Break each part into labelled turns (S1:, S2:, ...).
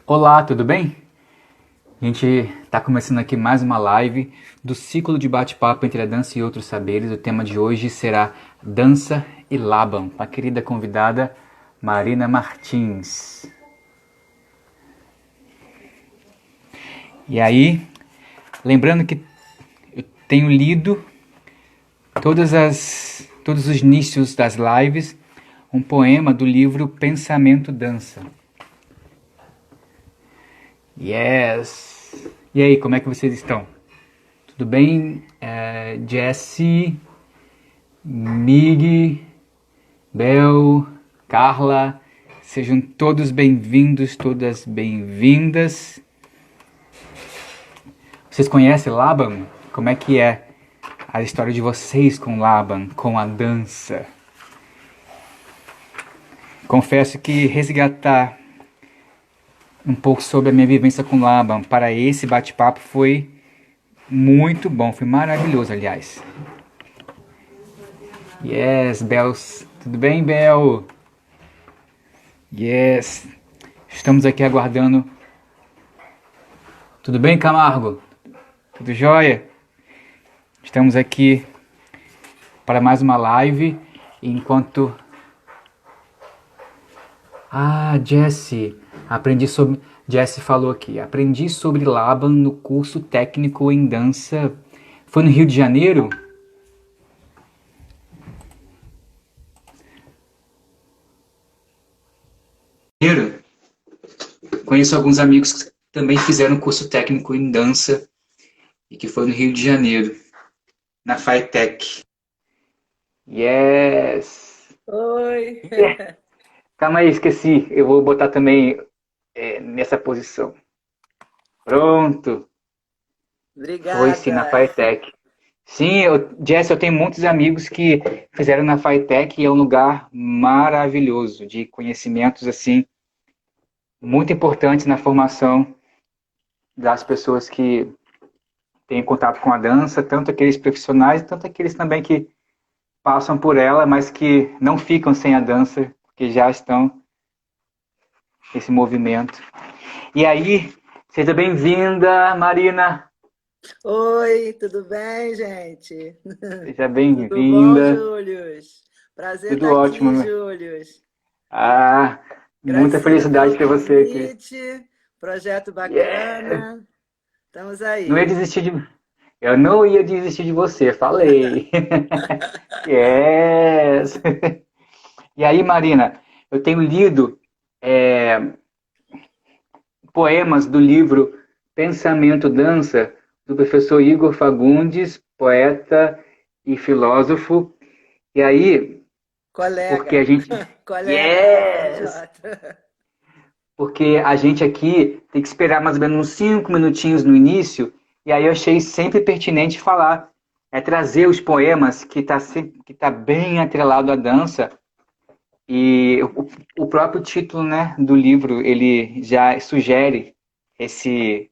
S1: Olá, tudo bem? A gente está começando aqui mais uma live do ciclo de bate-papo entre a dança e outros saberes. O tema de hoje será Dança e Laban, com a querida convidada Marina Martins. E aí, lembrando que eu tenho lido todos os inícios das lives um poema do livro Pensamento Dança. Yes! E aí, como é que vocês estão? Tudo bem? Jessie, Mig, Bel, Carla, sejam todos bem-vindos, todas bem-vindas. Vocês conhecem Laban? Como é que é a história de vocês com Laban, com a dança? Confesso que resgatar um pouco sobre a minha vivência com Laban para esse bate-papo foi muito bom, foi maravilhoso, aliás. Yes, Bel, tudo bem, Bel? Yes, estamos aqui aguardando. Tudo bem, Camargo? Tudo jóia? Estamos aqui para mais uma live. Enquanto... Jessie, Jessie falou aqui. Aprendi sobre Laban no curso técnico em dança. Foi no Rio de Janeiro? Conheço alguns amigos que também fizeram curso técnico em dança e que foi no Rio de Janeiro, na FITEC. Yes!
S2: Oi,
S1: Calma aí, esqueci. Eu vou botar também nessa posição. Pronto. Foi sim, na
S2: obrigada.
S1: FITEC. Sim, Jess, eu tenho muitos amigos que fizeram na FITEC e é um lugar maravilhoso, de conhecimentos assim muito importantes na formação das pessoas que têm contato com a dança, tanto aqueles profissionais, tanto aqueles também que passam por ela, mas que não ficam sem a dança, porque já estão nesse movimento. E aí, seja bem-vinda, Marina.
S2: Oi, tudo bem, gente?
S1: Seja
S2: Tudo bom,
S1: bem-vinda.
S2: Július? Prazer
S1: Tudo
S2: estar aqui,
S1: ótimo.
S2: Július.
S1: Ah, muita
S2: Gracinha
S1: felicidade
S2: pelo
S1: para você aqui.
S2: convite, projeto
S1: Yeah.
S2: bacana. Estamos
S1: Não ia
S2: aí.
S1: desistir de... Eu não ia desistir de você, falei. Yes. E aí, Marina, eu tenho lido poemas do livro Pensamento Dança, do professor Igor Fagundes, poeta e filósofo. E aí, porque a
S2: Colega,
S1: gente.
S2: colega
S1: Yes!
S2: FJ.
S1: Porque a gente aqui tem que esperar mais ou menos uns 5 minutinhos no início, e aí eu achei sempre pertinente falar, trazer os poemas que tá bem atrelado à dança, e o próprio título, né, do livro, ele já sugere esse,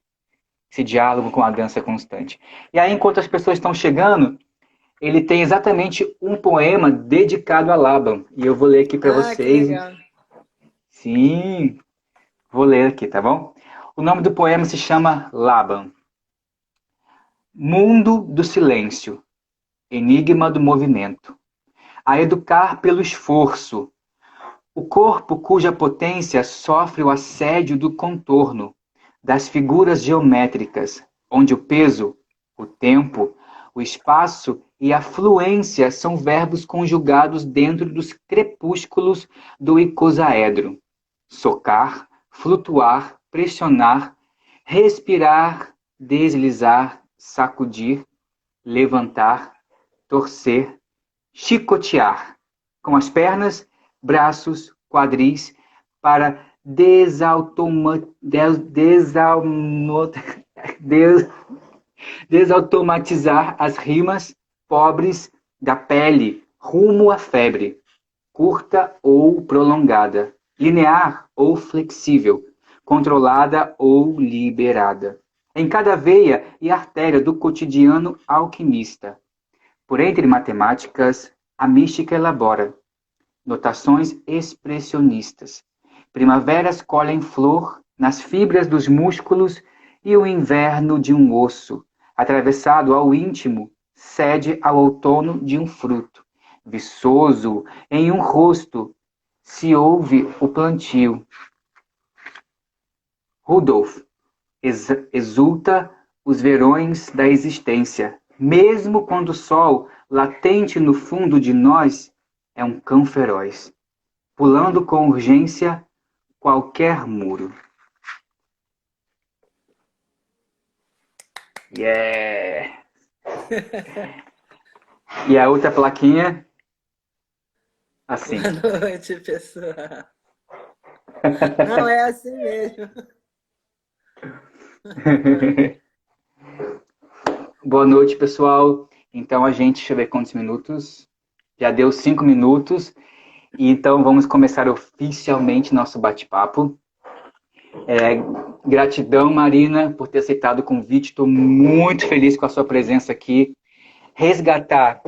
S1: esse diálogo com a dança constante. E aí, enquanto as pessoas estão chegando, ele tem exatamente um poema dedicado a Laban, e eu vou ler aqui para
S2: Ah, que
S1: vocês.
S2: legal.
S1: Sim, vou ler aqui, tá bom? O nome do poema se chama Laban. Mundo do silêncio, enigma do movimento. A educar pelo esforço. O corpo cuja potência sofre o assédio do contorno, das figuras geométricas, onde o peso, o tempo, o espaço e a fluência são verbos conjugados dentro dos crepúsculos do icosaedro. Socar, flutuar, pressionar, respirar, deslizar, sacudir, levantar, torcer, chicotear, com as pernas, braços, quadris, para desautomatizar as rimas pobres da pele rumo à febre, curta ou prolongada, linear ou flexível, controlada ou liberada. Em cada veia e artéria do cotidiano alquimista. Por entre matemáticas, a mística elabora notações expressionistas. Primaveras colhem flor nas fibras dos músculos e o inverno de um osso, atravessado ao íntimo, cede ao outono de um fruto. Viçoso em um rosto, se ouve o plantio. Rudolf exulta os verões da existência, mesmo quando o sol, latente no fundo de nós, é um cão feroz, pulando com urgência qualquer muro. Yeah! E a outra plaquinha, assim.
S2: Boa noite, pessoal. Não é assim mesmo.
S1: Boa noite, pessoal. Então a gente, deixa eu ver quantos minutos. Já deu 5 minutos. E então vamos começar oficialmente nosso bate-papo. Gratidão, Marina, por ter aceitado o convite. Estou muito feliz com a sua presença aqui. Resgatar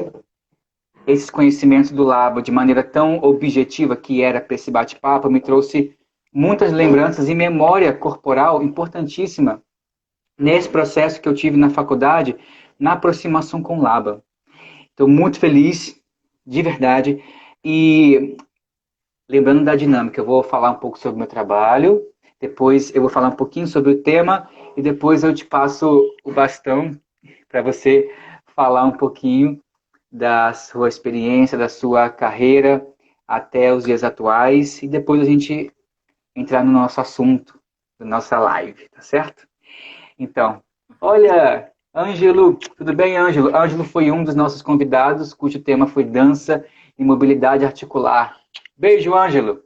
S1: esses conhecimentos do Labo de maneira tão objetiva que era para esse bate-papo me trouxe muitas lembranças e memória corporal importantíssima nesse processo que eu tive na faculdade, na aproximação com o Laba. Estou muito feliz, de verdade. E lembrando da dinâmica, eu vou falar um pouco sobre o meu trabalho, depois eu vou falar um pouquinho sobre o tema e depois eu te passo o bastão para você falar um pouquinho da sua experiência, da sua carreira até os dias atuais e depois a gente entrar no nosso assunto, da nossa live, tá certo? Então, olha, Ângelo, tudo bem, Ângelo? Ângelo foi um dos nossos convidados, cujo tema foi dança e mobilidade articular. Beijo, Ângelo!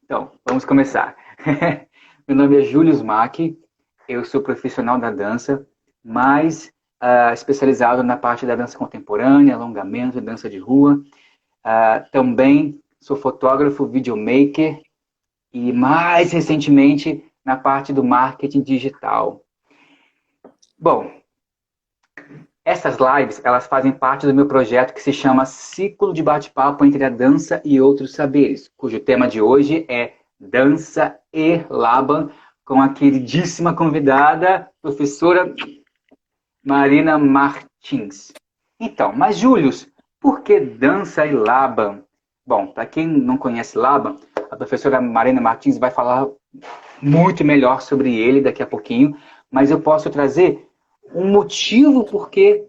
S1: Então, vamos começar. Meu nome é Júlio Smack, eu sou profissional da dança, mais especializado na parte da dança contemporânea, alongamento, dança de rua. Também sou fotógrafo, videomaker e mais recentemente na parte do marketing digital. Bom, essas lives, elas fazem parte do meu projeto que se chama Ciclo de Bate-Papo entre a Dança e Outros Saberes, cujo tema de hoje é Dança e Laban, com a queridíssima convidada, professora Marina Martins. Então, mas Júlio, por que Dança e Laban? Bom, para quem não conhece Laban, a professora Marina Martins vai falar muito melhor sobre ele daqui a pouquinho, mas eu posso trazer um motivo porque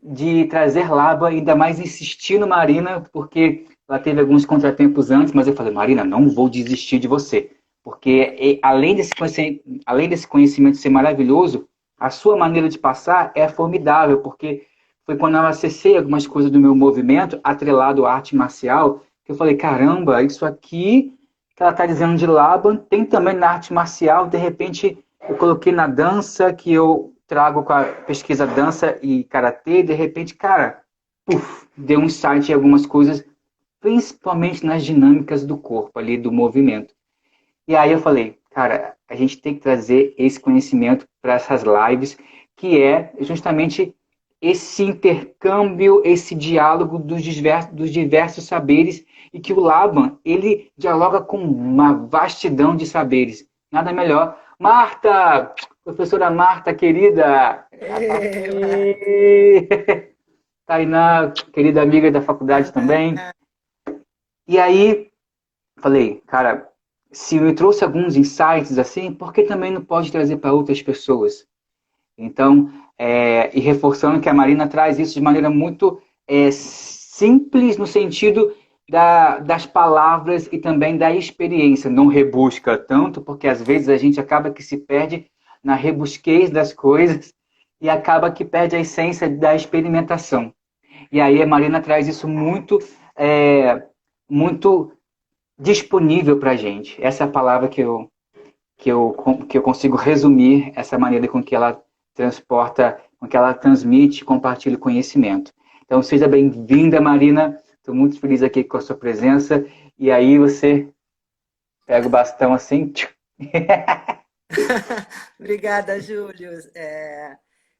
S1: de trazer Laba, ainda mais insistindo Marina, porque ela teve alguns contratempos antes, mas eu falei, Marina, não vou desistir de você, porque além desse conhecimento ser maravilhoso, a sua maneira de passar é formidável, porque foi quando eu acessei algumas coisas do meu movimento, atrelado à arte marcial, que eu falei, caramba, isso aqui que ela está dizendo de Laban, tem também na arte marcial, de repente eu coloquei na dança, que eu trago com a pesquisa dança e karatê, de repente, cara, puf, deu um insight em algumas coisas, principalmente nas dinâmicas do corpo ali, do movimento. E aí eu falei, cara, a gente tem que trazer esse conhecimento para essas lives, que é justamente esse intercâmbio, esse diálogo dos diversos saberes, e que o Laban, ele dialoga com uma vastidão de saberes. Nada melhor. Marta, professora Marta, querida, já tá aqui. Tainá, querida amiga da faculdade também. E aí, falei, cara, se me trouxe alguns insights assim, por que também não pode trazer para outras pessoas? Então, e reforçando que a Marina traz isso de maneira muito simples, no sentido das palavras e também da experiência. Não rebusca tanto, porque às vezes a gente acaba que se perde na rebusquez das coisas e acaba que perde a essência da experimentação. E aí a Marina traz isso muito disponível para a gente. Essa é a palavra que eu consigo resumir essa maneira com que ela transporta, com que ela transmite e compartilha o conhecimento. Então, seja bem-vinda, Marina. Estou muito feliz aqui com a sua presença. E aí você pega o bastão assim.
S2: Obrigada, Júlio.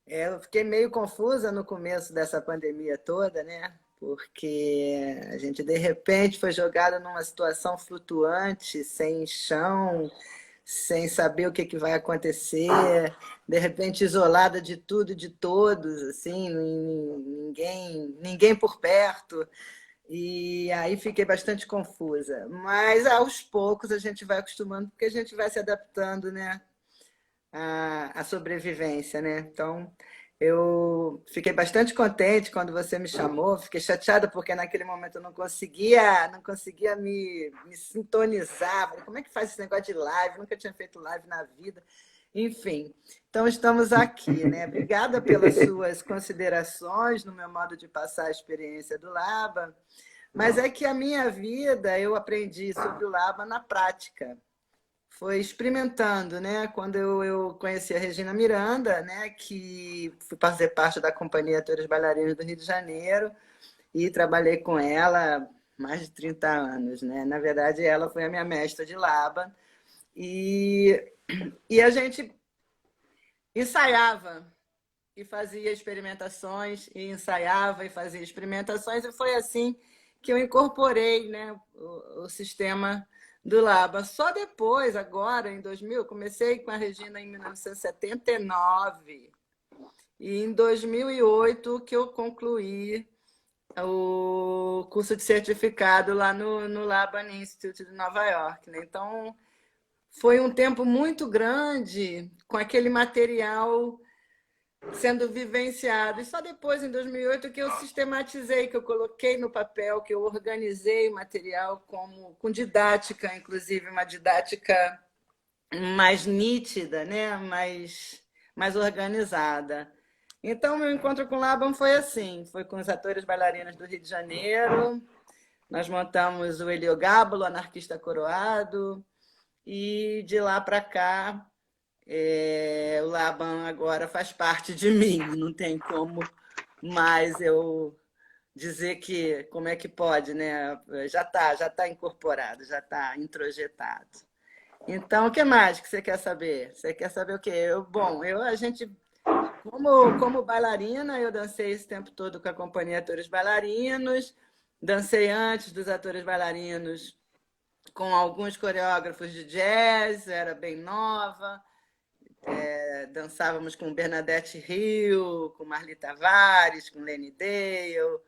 S2: Eu fiquei meio confusa no começo dessa pandemia toda, né? Porque a gente, de repente, foi jogado numa situação flutuante, sem chão, sem saber o que, que vai acontecer, de repente isolada de tudo e de todos, assim, ninguém por perto. E aí fiquei bastante confusa. Mas aos poucos a gente vai acostumando, porque a gente vai se adaptando, né, à sobrevivência, né? Então, eu fiquei bastante contente quando você me chamou, fiquei chateada porque naquele momento eu não conseguia me sintonizar. Falei, como é que faz esse negócio de live? Nunca tinha feito live na vida. Enfim, então estamos aqui, né? Obrigada pelas suas considerações no meu modo de passar a experiência do Laba, mas é que a minha vida eu aprendi sobre o Laba na prática. Foi experimentando, né? Quando eu conheci a Regina Miranda, né? Que fui fazer parte da Companhia Atores Bailarinos do Rio de Janeiro e trabalhei com ela mais de 30 anos, né? Na verdade, ela foi a minha mestra de Laba e a gente ensaiava e fazia experimentações, e ensaiava e fazia experimentações, e foi assim que eu incorporei, né, o sistema do Laba. Só depois, agora, em 2000, comecei com a Regina em 1979, e em 2008 que eu concluí o curso de certificado lá no Laban Institute de Nova York, né? Então, foi um tempo muito grande com aquele material sendo vivenciado. E só depois, em 2008, que eu sistematizei, que eu coloquei no papel, que eu organizei o material com didática, inclusive uma didática mais nítida, né? mais organizada. Então, meu encontro com o Laban foi assim, foi com os atores bailarinos do Rio de Janeiro, nós montamos o Heliogábalo, anarquista coroado, e de lá para cá o Laban agora faz parte de mim, não tem como mais eu dizer que, como é que pode, né? Já tá incorporado, já está introjetado. Então, o que mais que você quer saber? Você quer saber o quê? A gente, como bailarina, eu dancei esse tempo todo com a Companhia Atores Bailarinos, dancei antes dos atores bailarinos com alguns coreógrafos de jazz, era bem nova. Dançávamos com Bernadette Hill, com Marli Tavares, com Lenny Dale.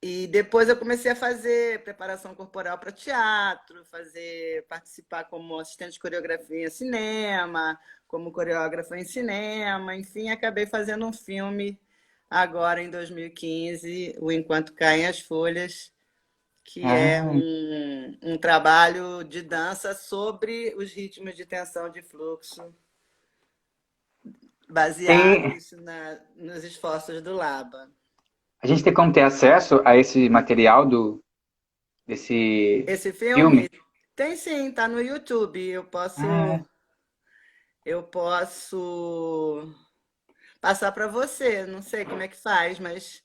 S2: E depois eu comecei a fazer preparação corporal para teatro, participar como assistente de coreografia em cinema, como coreógrafa em cinema, enfim, acabei fazendo um filme agora em 2015, o Enquanto Caem as Folhas, que é
S1: Ah,
S2: um trabalho de dança sobre os ritmos de tensão de fluxo,
S1: tem,
S2: baseados nos esforços do Laba.
S1: a gente tem como ter acesso a esse material desse
S2: Esse
S1: filme?
S2: filme tem sim, está no YouTube.
S1: Ah,
S2: Eu posso passar para você. Não sei como é que faz, mas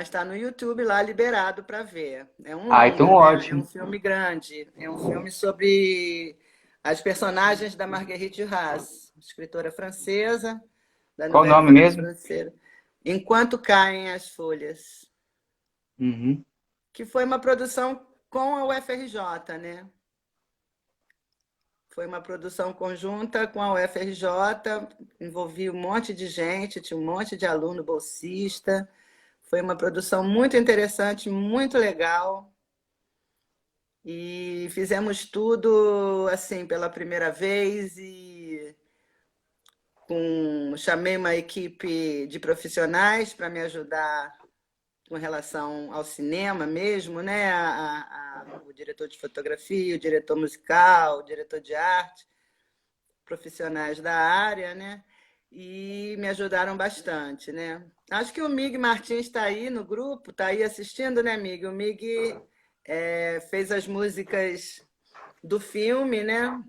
S2: está no YouTube lá liberado para ver. É um
S1: então
S2: longa, né? É um
S1: ótimo.
S2: filme grande. É um filme sobre as personagens da Marguerite Duras, escritora francesa, da
S1: Qual o
S2: Nouvelle
S1: nome
S2: Vague
S1: mesmo?
S2: francesa. Enquanto Caem as Folhas,
S1: Uhum.
S2: que foi uma produção com a UFRJ, né? Foi uma produção conjunta com a UFRJ, envolvia um monte de gente, tinha um monte de aluno bolsista. Foi uma produção muito interessante, muito legal. E fizemos tudo assim pela primeira vez e chamei uma equipe de profissionais para me ajudar com relação ao cinema mesmo, né? O diretor de fotografia, o diretor musical, o diretor de arte, profissionais da área, né? E me ajudaram bastante, né? Acho que o Mig Martins está aí no grupo, está aí assistindo, né, Mig? O Mig fez as músicas do filme, né?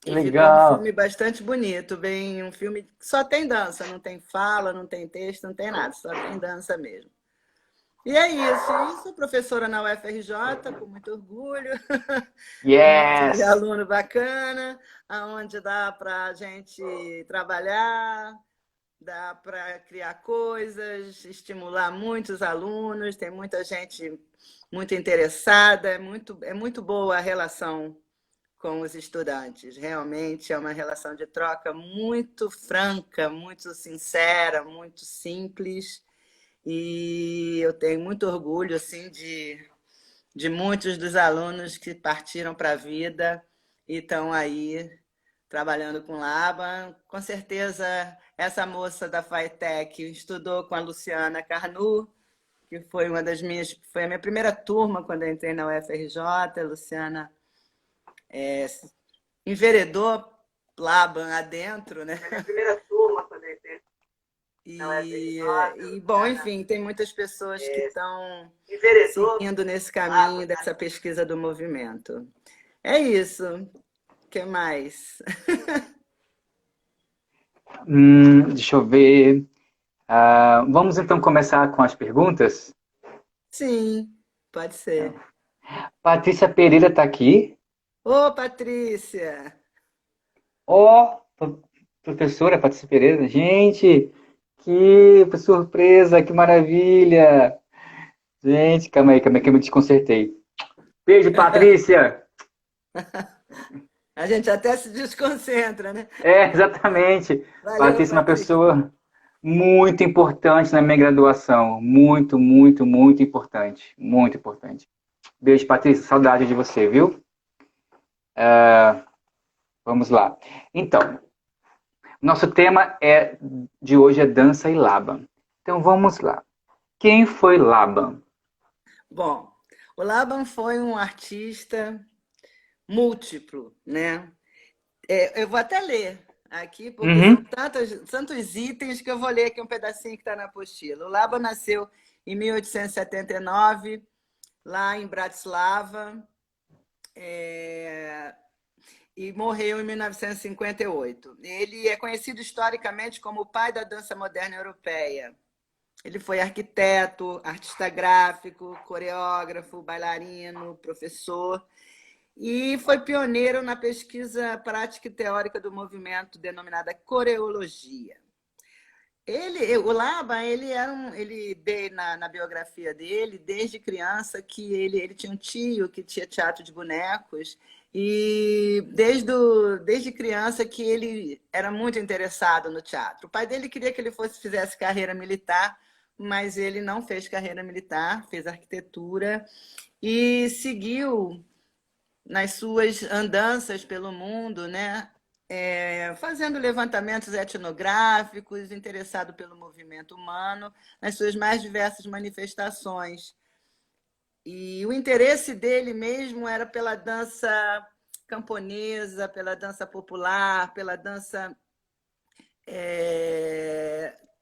S1: Que
S2: E ficou um
S1: legal.
S2: filme bastante bonito, bem um filme que só tem dança, não tem fala, não tem texto, não tem nada, só tem dança mesmo. E é isso. E sou professora na UFRJ, com muito orgulho. Um monte de
S1: Yes!
S2: aluno bacana, aonde dá para a gente trabalhar, dá para criar coisas, estimular muitos alunos. Tem muita gente muito interessada, é muito boa a relação com os estudantes. Realmente é uma relação de troca muito franca, muito sincera, muito simples. E eu tenho muito orgulho assim, de muitos dos alunos que partiram para a vida e estão aí trabalhando com Laban. Com certeza, essa moça da FATEC estudou com a Luciana Carnu, que foi foi a minha primeira turma quando eu entrei na UFRJ. A Luciana enveredou Laban adentro, né? Foi a minha primeira turma quando eu entrei na UFRJ. Bom, enfim, tem muitas pessoas que estão seguindo nesse caminho dessa pesquisa do movimento. É isso. O que mais?
S1: Deixa eu ver. Vamos então começar com as perguntas?
S2: Sim, pode ser.
S1: Patrícia Pereira está aqui.
S2: Ô, Patrícia!
S1: Ó, professora Patrícia Pereira. Gente, que surpresa, que maravilha! Gente, calma aí que eu me desconcertei. Beijo, Patrícia!
S2: A gente até se desconcentra, né?
S1: Exatamente.
S2: Valeu,
S1: Patrícia é uma
S2: Patrícia.
S1: pessoa muito importante na minha graduação. Muito, muito, muito importante. Muito importante. Beijo, Patrícia. Saudade de você, viu? Vamos lá. Então, nosso tema de hoje é dança e Laban. Então, vamos lá. Quem foi Laban?
S2: Bom, o Laban foi um artista múltiplo, né? Eu vou até ler aqui, porque são
S1: Uhum.
S2: tantos itens que eu vou ler aqui um pedacinho que está na apostila. O Laban nasceu em 1879, lá em Bratislava, e morreu em 1958. Ele é conhecido historicamente como o pai da dança moderna europeia. Ele foi arquiteto, artista gráfico, coreógrafo, bailarino, professor e foi pioneiro na pesquisa prática e teórica do movimento denominada coreologia. O Laban, ele na biografia dele, desde criança, que ele tinha um tio que tinha teatro de bonecos e desde criança que ele era muito interessado no teatro. O pai dele queria que ele fizesse carreira militar, mas ele não fez carreira militar, fez arquitetura e seguiu nas suas andanças pelo mundo, né? Fazendo levantamentos etnográficos, interessado pelo movimento humano, nas suas mais diversas manifestações. E o interesse dele mesmo era pela dança camponesa, pela dança popular, pela dança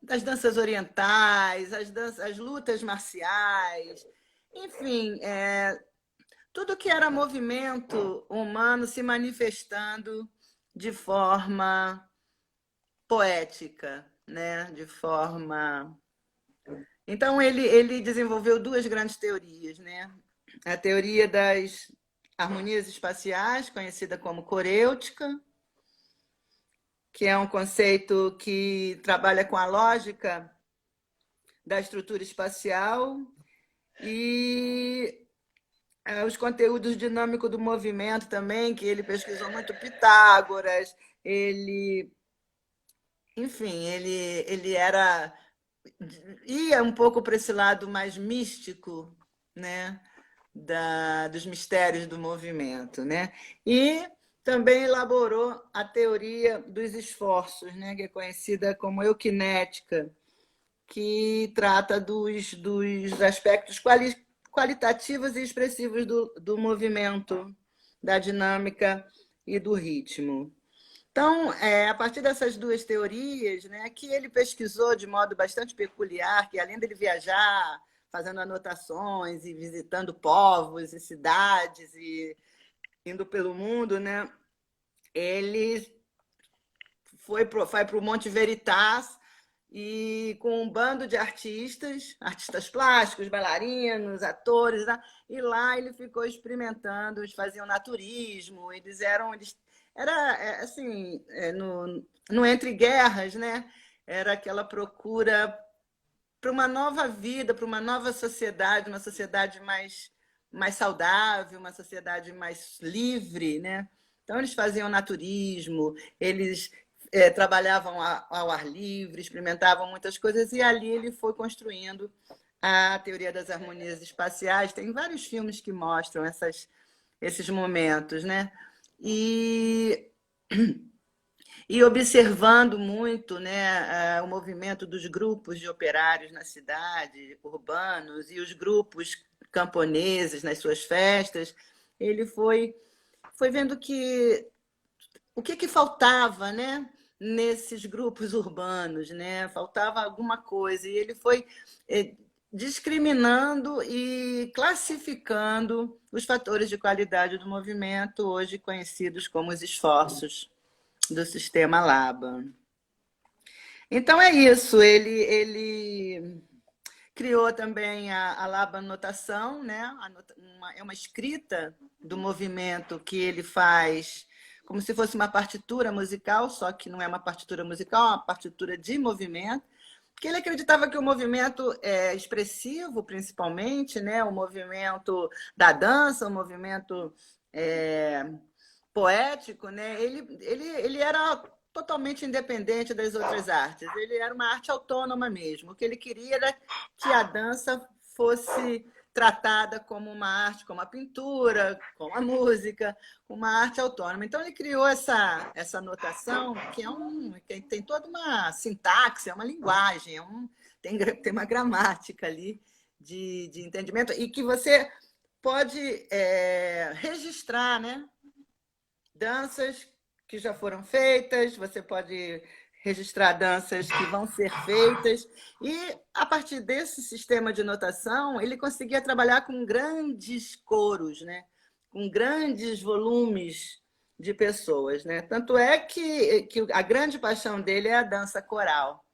S2: das danças orientais, as lutas marciais, enfim, tudo que era movimento humano se manifestando de forma poética, né? De forma. Então ele desenvolveu duas grandes teorias, né? A teoria das harmonias espaciais, conhecida como corêutica, que é um conceito que trabalha com a lógica da estrutura espacial e os conteúdos dinâmicos do movimento também, que ele pesquisou muito Pitágoras, enfim, ele ia um pouco para esse lado mais místico, né, dos mistérios do movimento, né? E também elaborou a teoria dos esforços, né, que é conhecida como eukinética, que trata dos aspectos qualitativos e expressivos do movimento, da dinâmica e do ritmo. Então, a partir dessas duas teorias, né, que ele pesquisou de modo bastante peculiar, que além dele viajar, fazendo anotações e visitando povos e cidades e indo pelo mundo, né, ele vai para o Monte Veritas e com um bando de artistas plásticos, bailarinos, atores, né? E lá ele ficou experimentando, eles faziam naturismo, era assim, no Entre Guerras, né? Era aquela procura para uma nova vida, para uma nova sociedade, uma sociedade mais saudável, uma sociedade mais livre, né? Então, eles faziam naturismo, eles trabalhavam ao ar livre, experimentavam muitas coisas, e ali ele foi construindo a teoria das harmonias espaciais. Tem vários filmes que mostram esses momentos, né? E observando muito, né, o movimento dos grupos de operários na cidade, urbanos, e os grupos camponeses nas suas festas, ele foi vendo que o que faltava, né, nesses grupos urbanos, né? Faltava alguma coisa, e ele foi discriminando e classificando os fatores de qualidade do movimento, hoje conhecidos como os esforços do sistema Laban. Então é isso, ele criou também a Laban Notação, né? É uma escrita do movimento que ele faz como se fosse uma partitura musical, só que não é uma partitura musical, é uma partitura de movimento, porque ele acreditava que o movimento é expressivo, principalmente, né? O movimento da dança, o movimento poético, né? Ele era totalmente independente das outras artes. Ele era uma arte autônoma mesmo. O que ele queria era que a dança fosse tratada como uma arte, como a pintura, como a música, uma arte autônoma. Então, ele criou essa notação, que tem toda uma sintaxe, é uma linguagem, tem uma gramática ali de entendimento, e que você pode registrar, né? Danças que já foram feitas, você pode registrar danças que vão ser feitas, e a partir desse sistema de notação, ele conseguia trabalhar com grandes coros, né? Com grandes volumes de pessoas, né? Tanto é que a grande paixão dele é a dança coral,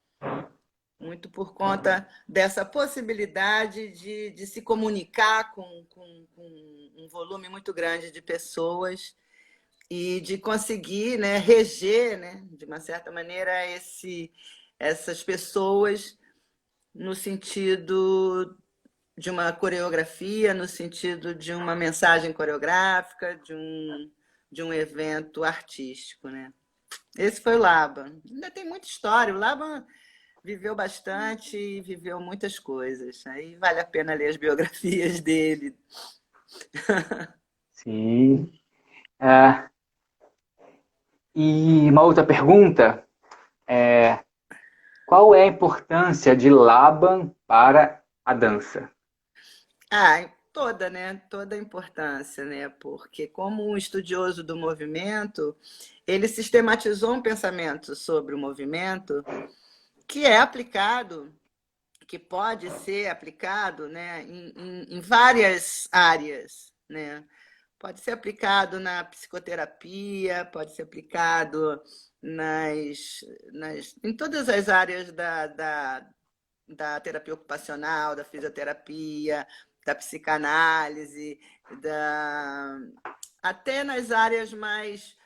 S2: muito por conta dessa possibilidade de se comunicar com um volume muito grande de pessoas e de conseguir, né, reger, né, de uma certa maneira, essas pessoas no sentido de uma coreografia, no sentido de uma mensagem coreográfica, de um evento artístico, né? Esse foi o Laban. Ainda tem muita história. O Laban viveu bastante, viveu muitas coisas. Aí vale a pena ler as biografias dele.
S1: Sim. E uma outra pergunta é: qual é a importância de Laban para a dança?
S2: Toda, né? Toda a importância, né? Porque como um estudioso do movimento, ele sistematizou um pensamento sobre o movimento que é aplicado, que pode ser aplicado, né, em várias áreas, né? Pode ser aplicado na psicoterapia, pode ser aplicado em todas as áreas da terapia ocupacional, da fisioterapia, da psicanálise, até nas áreas mais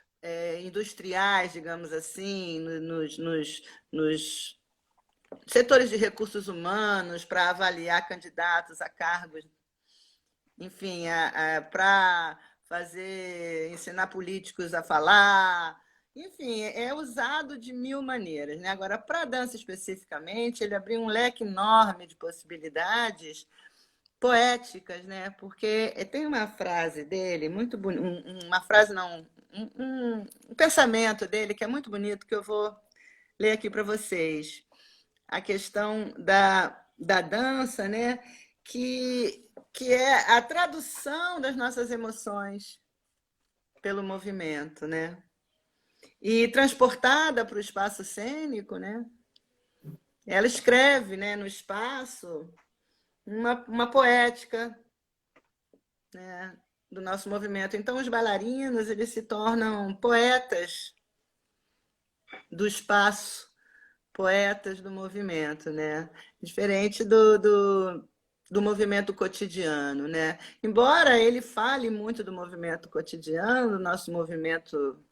S2: industriais, digamos assim, nos setores de recursos humanos, para avaliar candidatos a cargos, enfim, para ensinar políticos a falar, enfim, é usado de mil maneiras, né? Agora, para a dança especificamente, ele abriu um leque enorme de possibilidades poéticas, né? Porque tem uma frase dele muito bonita, uma frase não, um pensamento dele que é muito bonito, que eu vou ler aqui para vocês. A questão da dança, né? Que é a tradução das nossas emoções pelo movimento, né? E transportada para o espaço cênico, né? Ela escreve, né, no espaço uma poética, né, do nosso movimento. Então, os bailarinos eles se tornam poetas do espaço, poetas do movimento, né? Diferente do movimento cotidiano, né? Embora ele fale muito do movimento cotidiano, do nosso movimento,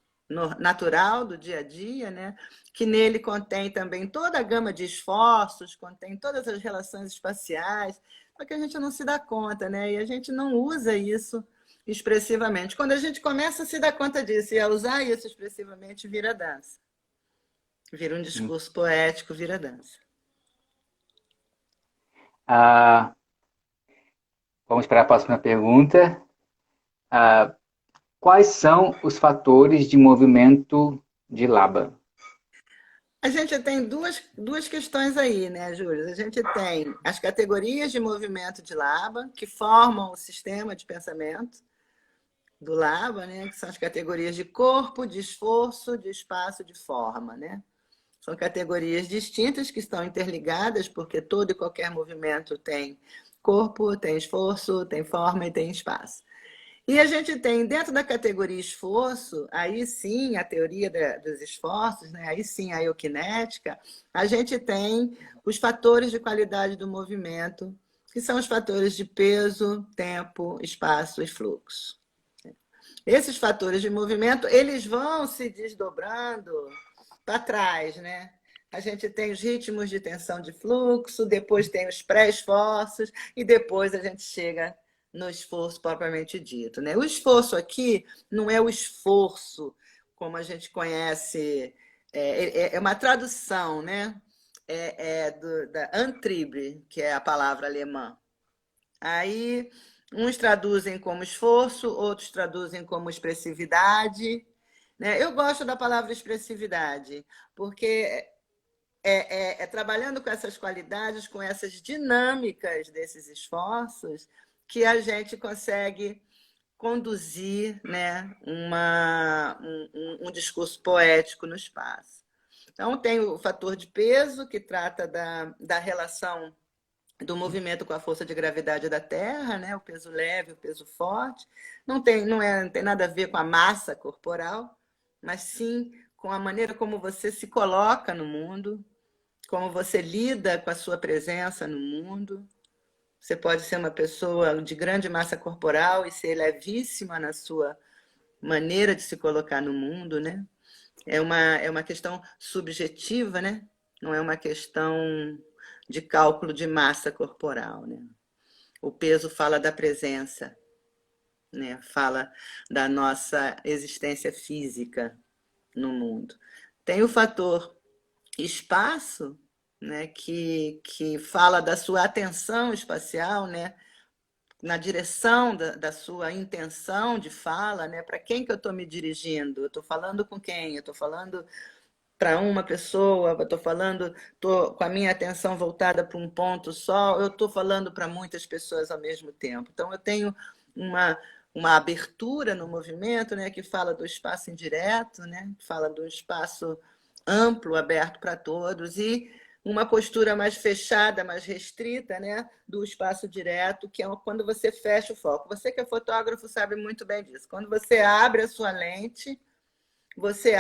S2: natural do dia a dia, né? Que nele contém também toda a gama de esforços, contém todas as relações espaciais, só que a gente não se dá conta, né? E a gente não usa isso expressivamente. Quando a gente começa a se dar conta disso e a usar isso expressivamente, vira dança. Vira um
S1: Sim.
S2: discurso poético, vira dança.
S1: Ah, vamos para a próxima pergunta. Ah, quais são os fatores de movimento de Laban?
S2: A gente tem duas questões aí, né, Júlio? A gente tem as categorias de movimento de Laban, que formam o sistema de pensamento do Laban, né? Que são as categorias de corpo, de esforço, de espaço, de forma, né? São categorias distintas que estão interligadas, porque todo e qualquer movimento tem corpo, tem esforço, tem forma e tem espaço. E a gente tem, dentro da categoria esforço, aí sim, a teoria dos esforços, né? Aí sim, a eukinética, a gente tem os fatores de qualidade do movimento, que são os fatores de peso, tempo, espaço e fluxo. Esses fatores de movimento, eles vão se desdobrando para trás, né? A gente tem os ritmos de tensão de fluxo, depois tem os pré-esforços e depois a gente chega no esforço propriamente dito, né? O esforço aqui não é o esforço como a gente conhece, é uma tradução, né? Da Antriebe, que é a palavra alemã. Aí, uns traduzem como esforço, outros traduzem como expressividade, né? Eu gosto da palavra expressividade, porque trabalhando com essas qualidades, com essas dinâmicas desses esforços, que a gente consegue conduzir, né, um discurso poético no espaço. Então, tem o fator de peso, que trata da relação do movimento com a força de gravidade da Terra, né? O peso leve, o peso forte. Não tem nada a ver com a massa corporal, mas sim com a maneira como você se coloca no mundo, como você lida com a sua presença no mundo. Você pode ser uma pessoa de grande massa corporal e ser levíssima na sua maneira de se colocar no mundo, né? É uma questão subjetiva, né? Não é uma questão de cálculo de massa corporal, né? O peso fala da presença, né? Fala da nossa existência física no mundo. Tem o fator espaço, né? Que fala da sua atenção espacial, né? Na direção da sua intenção de fala, né? Para quem que eu estou me dirigindo? Eu estou falando com quem? Eu estou falando para uma pessoa, eu estou falando, estou com a minha atenção voltada para um ponto só, eu estou falando para muitas pessoas ao mesmo tempo. Então, eu tenho uma abertura no movimento, né, que fala do espaço indireto, né, que fala do espaço amplo, aberto para todos, e uma postura mais fechada, mais restrita, né, do espaço direto, que é quando você fecha o foco. Você que é fotógrafo sabe muito bem disso. Quando você abre a sua lente, você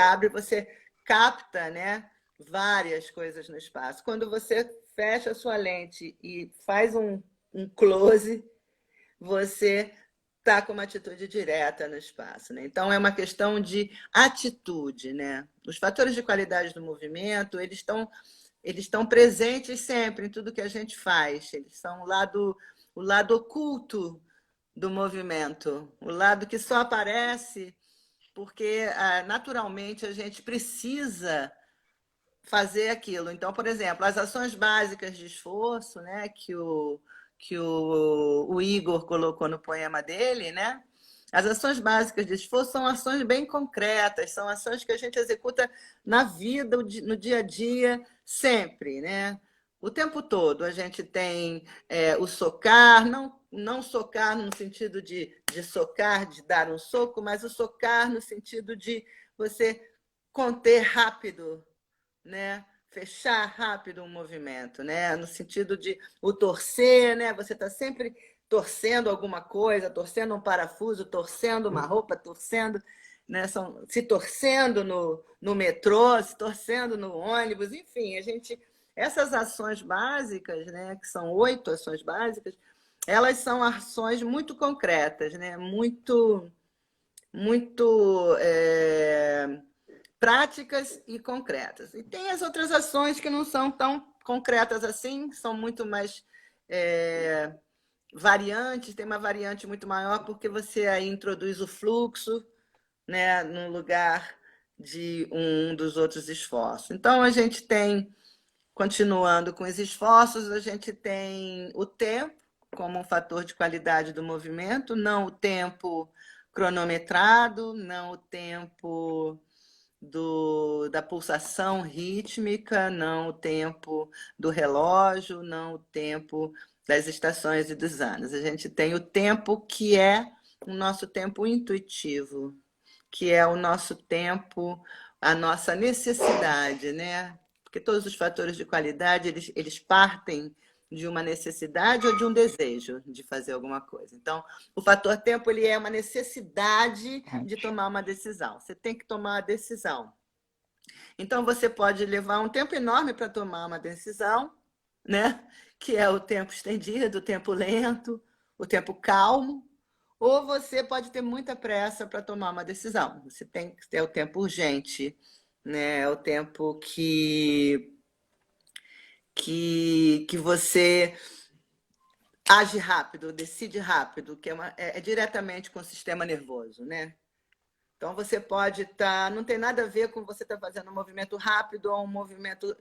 S2: capta, né, várias coisas no espaço. Quando você fecha a sua lente e faz um close, você está com uma atitude direta no espaço, né? Então, é uma questão de atitude, né? Os fatores de qualidade do movimento, eles estão presentes sempre em tudo que a gente faz. Eles são o lado oculto do movimento, o lado que só aparece porque naturalmente a gente precisa fazer aquilo. Então, por exemplo, as ações básicas de esforço, né, que o Igor colocou no poema dele, né? As ações básicas de esforço são ações bem concretas, são ações que a gente executa na vida, no dia a dia, sempre, né? O tempo todo a gente tem o socar, não socar no sentido de socar, de dar um soco, mas o socar no sentido de você conter rápido, né? Fechar rápido um movimento, né? No sentido de o torcer, né? Você está sempre torcendo alguma coisa, torcendo um parafuso, torcendo uma roupa, torcendo, né? Se torcendo no metrô, se torcendo no ônibus, enfim, essas ações básicas, né? Que são 8 ações básicas, elas são ações muito concretas, né? Muito muito práticas e concretas. E tem as outras ações que não são tão concretas assim, são muito mais variantes, tem uma variante muito maior, porque você aí introduz o fluxo, né, no lugar de um dos outros esforços. Então, a gente tem, continuando com os esforços, a gente tem o tempo como um fator de qualidade do movimento, não o tempo cronometrado, não o tempo da pulsação rítmica, não o tempo do relógio, não o tempo das estações e dos anos. A gente tem o tempo que é o nosso tempo intuitivo, que é o nosso tempo, a nossa necessidade, né? Porque todos os fatores de qualidade, eles partem de uma necessidade ou de um desejo de fazer alguma coisa. Então, o fator tempo, ele é uma necessidade de tomar uma decisão. Você tem que tomar a decisão. Então, você pode levar um tempo enorme para tomar uma decisão, né? Que é o tempo estendido, o tempo lento, o tempo calmo, ou você pode ter muita pressa para tomar uma decisão. Você tem que ter o tempo urgente, né? É o tempo que você age rápido, decide rápido, que é diretamente com o sistema nervoso, né? Então, você pode estar... Não tem nada a ver com você estar fazendo um movimento rápido ou um movimento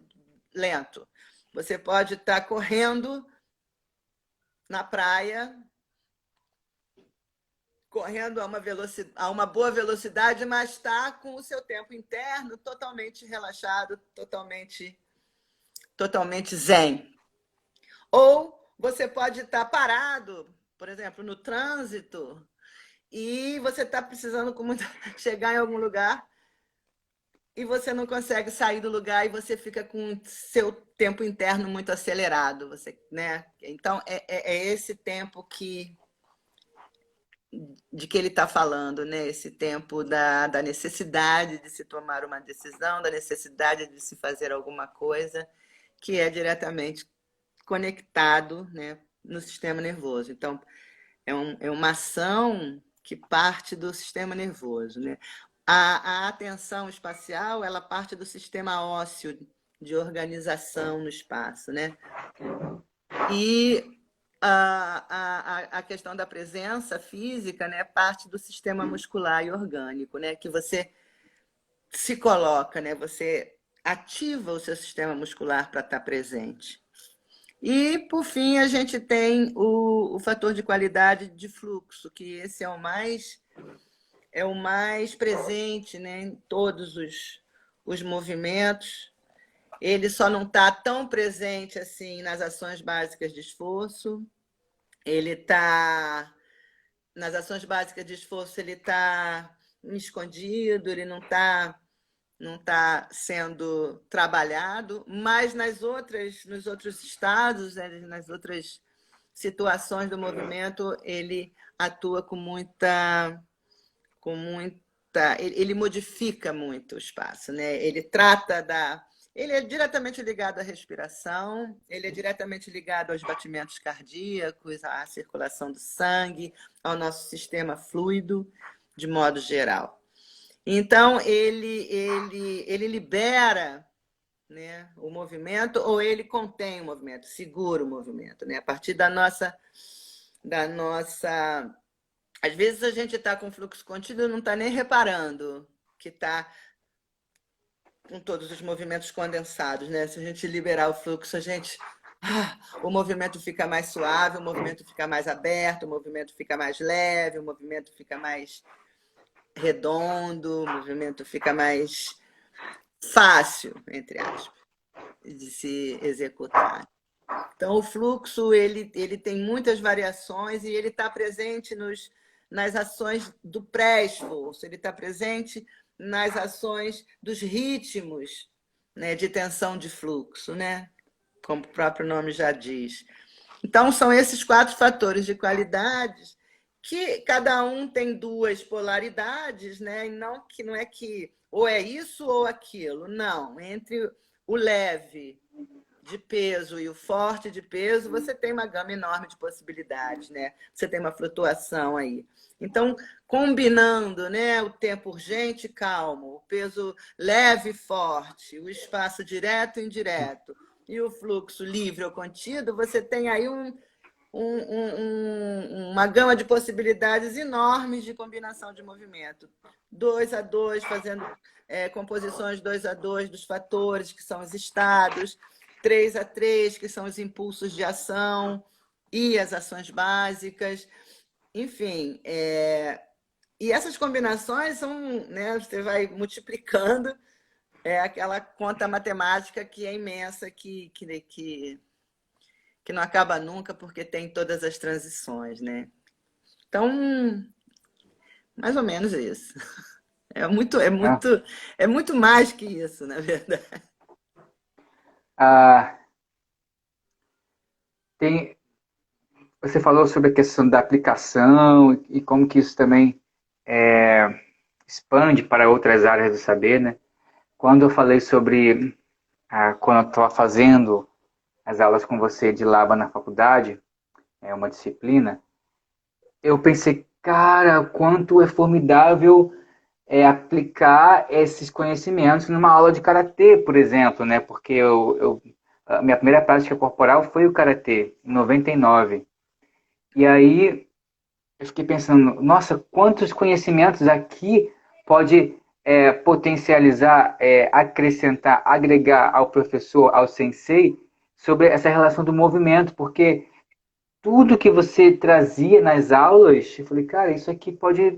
S2: lento. Você pode estar correndo na praia, correndo a uma boa velocidade, mas está com o seu tempo interno totalmente relaxado, totalmente zen. Ou você pode estar parado, por exemplo, no trânsito, e você está precisando chegar em algum lugar e você não consegue sair do lugar e você fica com o seu tempo interno muito acelerado. Né? Então, é esse tempo de que ele está falando, né? Esse tempo da necessidade de se tomar uma decisão, da necessidade de se fazer alguma coisa, que é diretamente conectado, né, no sistema nervoso. Então, é uma ação que parte do sistema nervoso, né? A atenção espacial, ela parte do sistema ósseo de organização no espaço, né? E a questão da presença física, né, parte do sistema muscular e orgânico, né, que você se coloca, né, você ativa o seu sistema muscular para estar presente. E, por fim, a gente tem o fator de qualidade de fluxo, que esse é o mais presente, né, em todos os movimentos. Ele só não está tão presente assim nas ações básicas de esforço. Ele está nas ações básicas de esforço, ele está escondido, ele não está sendo trabalhado, mas nos outros estados, né, nas outras situações do movimento, ele atua ele modifica muito o espaço, né? Ele é diretamente ligado à respiração, ele é diretamente ligado aos batimentos cardíacos, à circulação do sangue, ao nosso sistema fluido, de modo geral. Então, ele libera, né, o movimento, ou ele contém o movimento, segura o movimento, né? A partir da nossa... Às vezes a gente está com fluxo contínuo e não está nem reparando que está com todos os movimentos condensados, né? Se a gente liberar o fluxo, o movimento fica mais suave, o movimento fica mais aberto, o movimento fica mais leve, o movimento fica mais redondo, o movimento fica mais fácil, entre aspas, de se executar. Então, o fluxo ele tem muitas variações e ele está presente nas ações do pré-esforço, ele está presente nas ações dos ritmos, né, de tensão de fluxo, né? Como o próprio nome já diz. Então, são esses 4 fatores de qualidade que cada um tem 2 polaridades, né? E não é que ou é isso ou aquilo. Não, entre o leve de peso e o forte de peso, você tem uma gama enorme de possibilidades, né? Você tem uma flutuação aí. Então, combinando, né, o tempo urgente e calmo, o peso leve e forte, o espaço direto e indireto e o fluxo livre ou contido, você tem aí uma gama de possibilidades enormes de combinação de movimento. 2 a 2, fazendo composições 2 a 2 dos fatores, que são os estados, 3 a 3, que são os impulsos de ação e as ações básicas. Enfim, e essas combinações são, né, você vai multiplicando aquela conta matemática que é imensa, que não acaba nunca, porque tem todas as transições, né? Então, mais ou menos isso. É muito, é
S1: Ah,
S2: muito, é muito mais que isso, na verdade.
S1: ah, tem, você falou sobre a questão da aplicação e como que isso também expande para outras áreas do saber, né? Quando eu falei sobre quando eu estava fazendo as aulas com você de Laba na faculdade, é uma disciplina, eu pensei, cara, quanto é formidável aplicar esses conhecimentos numa aula de karatê, por exemplo, né? Porque a minha primeira prática corporal foi o karatê, em 99. E aí eu fiquei pensando, nossa, quantos conhecimentos aqui pode potencializar, acrescentar, agregar ao professor, ao sensei, sobre essa relação do movimento, porque tudo que você trazia nas aulas, eu falei, cara, isso aqui pode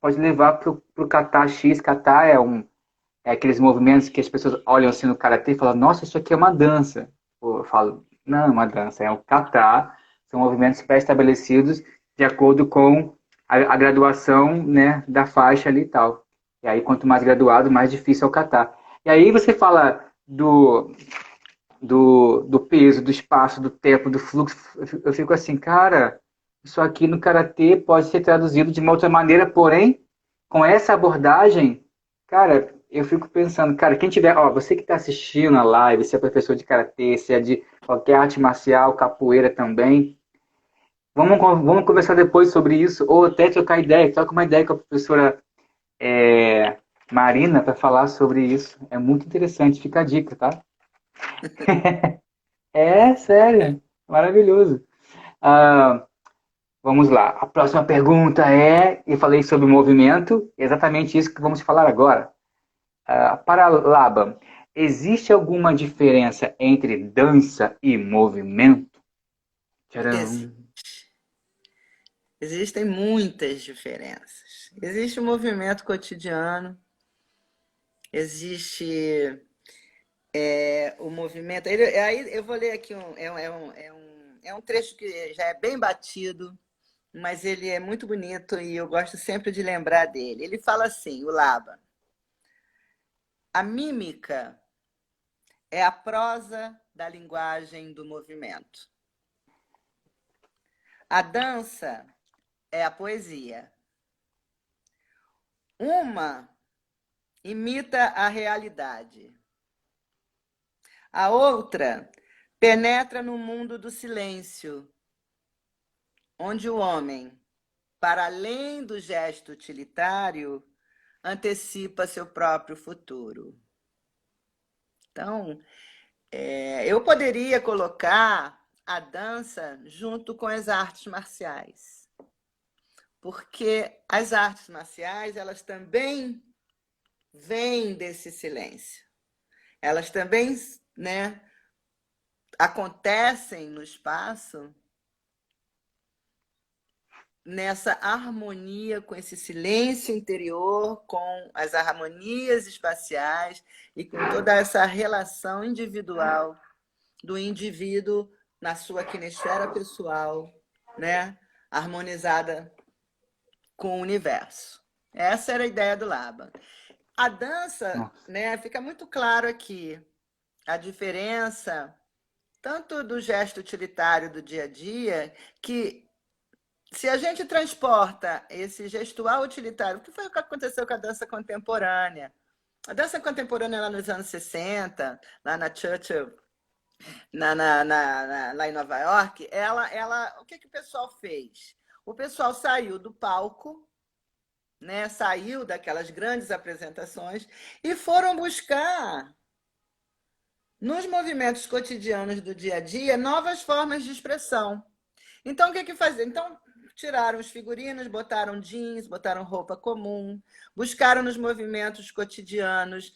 S1: levar para o kata X. Kata é aqueles movimentos que as pessoas olham assim no karatê e falam, nossa, isso aqui é uma dança. Eu falo, não é uma dança, é um kata, são movimentos pré-estabelecidos de acordo com a graduação, né, da faixa ali e tal. E aí, quanto mais graduado, mais difícil é o kata. E aí você fala do peso, do espaço, do tempo, do fluxo. Eu fico assim, cara, isso aqui no karatê pode ser traduzido de uma outra maneira, porém, com essa abordagem, cara, eu fico pensando, cara, quem tiver, ó, você que está assistindo a live, se é professor de karatê, se é de qualquer arte marcial, capoeira também, vamos conversar depois sobre isso, ou até trocar ideia, troca uma ideia com a professora Marina para falar sobre isso. É muito interessante, fica a dica, tá? É sério, maravilhoso. Ah, vamos lá. A próxima pergunta eu falei sobre movimento, exatamente isso que vamos falar agora. Para Laban, existe alguma diferença entre dança e movimento?
S2: Exi-
S1: Tcharam.
S2: Existem muitas diferenças. Existe o movimento cotidiano, existe o movimento. Aí eu vou ler aqui um trecho que já é bem batido, mas ele é muito bonito e eu gosto sempre de lembrar dele. Ele fala assim, o Laba: a mímica é a prosa da linguagem do movimento. A dança é a poesia. Uma imita a realidade. A outra penetra no mundo do silêncio, onde o homem, para além do gesto utilitário, antecipa seu próprio futuro. Então, eu poderia colocar a dança junto com as artes marciais, porque as artes marciais, elas também vêm desse silêncio. Elas também, né, acontecem no espaço nessa harmonia com esse silêncio interior, com as harmonias espaciais e com toda essa relação individual do indivíduo na sua quinesfera pessoal, né, harmonizada com o universo. Essa era a ideia do Laban. A dança,
S1: Nossa.
S2: né, fica muito claro aqui a diferença tanto do gesto utilitário do dia a dia, que se a gente transporta esse gestual utilitário, o que foi o que aconteceu com a dança contemporânea? A dança contemporânea lá nos anos 60, lá na Churchill, lá em Nova York, o que o pessoal fez? o pessoal saiu do palco, né? Saiu daquelas grandes apresentações e foram buscar, nos movimentos cotidianos do dia a dia, novas formas de expressão. Então, o que fazer? Então, tiraram os figurinos, botaram jeans, botaram roupa comum, buscaram nos movimentos cotidianos,